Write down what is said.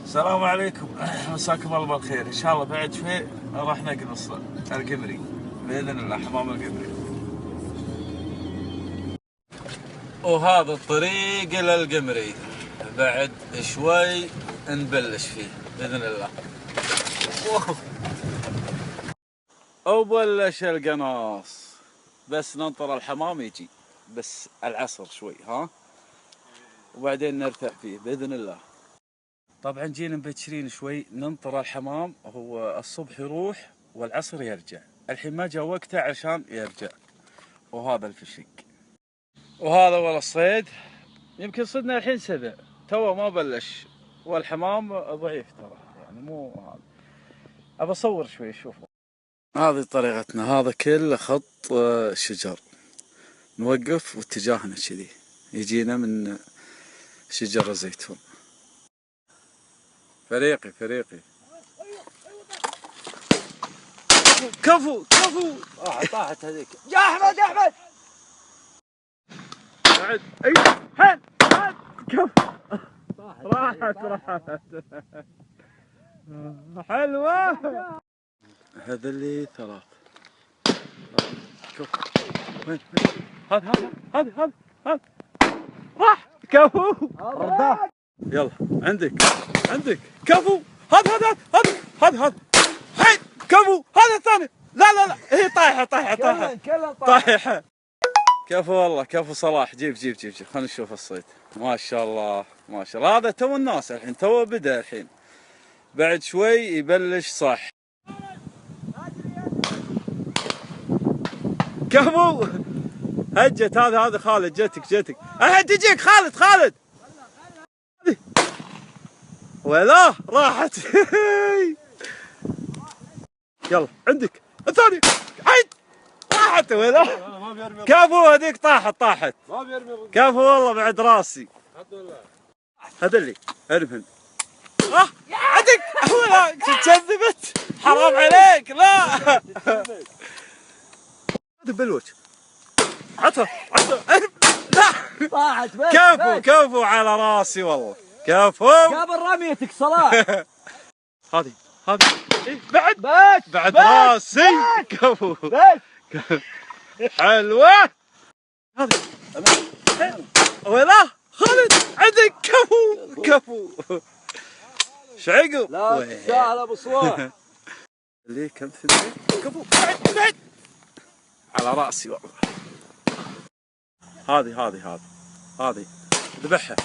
السلام عليكم. مساكم الله بالخير. ان شاء الله بعد شوي راح نقنص القمري باذن الله، حمام القمري. وهذا الطريق الى القمري بعد شوي نبلش فيه باذن الله. وبلش القناص، بس ننطر الحمام يجي بس العصر شوي وبعدين نرتاح فيه باذن الله. طبعا جينا مبكرين شوي ننطر الحمام، هو الصبح يروح والعصر يرجع، الحين ما جاء وقته عشان يرجع. وهذا الفشق، وهذا والله الصيد. يمكن صدنا الحين 7 تو ما بلش، والحمام ضعيف ترى، يعني مو هذا. ابى اصور شوي شوفوا. هذه طريقتنا، هذا كله خط شجر، نوقف واتجاهنا كذي يجينا من شجر الزيتون. فريقي كفو طاحت هذيك. يا احمد بعد اي حل كفو. راحت حلوه. هذا اللي 3 كفو. وين هذا راح كفو. يلا عندك كفو. هذا حي كفو. هذا الثاني. لا هي طايحه. كفو والله، كفو صلاح. جيب خلينا نشوف الصيد. ما شاء الله هذا تو الناس الحين، تو بدا الحين، بعد شوي يبلش صح. كفو. هجت هذا خالد. جتك الحين تجيك خالد. ولا راحت. يلا عندك الثاني. عيد طاحت. ولا كفو هذيك طاحت. ما بيرمي. كفو والله بعد راسي. هذا اللي ارفن. عندك. ولا كذبت، حرام عليك. لا هذا بالوجه. عطها لا طاحت بس. كفو على راسي والله. كفو قابل رميتك صلاح. هذه إيه بعد راسي. كفو حلوه هذه. ولا خالد عندك كفو. شعقب. لا تساهل ابو صلاح. ليه كم 2 كفو. بعد على راسي والله. هذه ذبحها.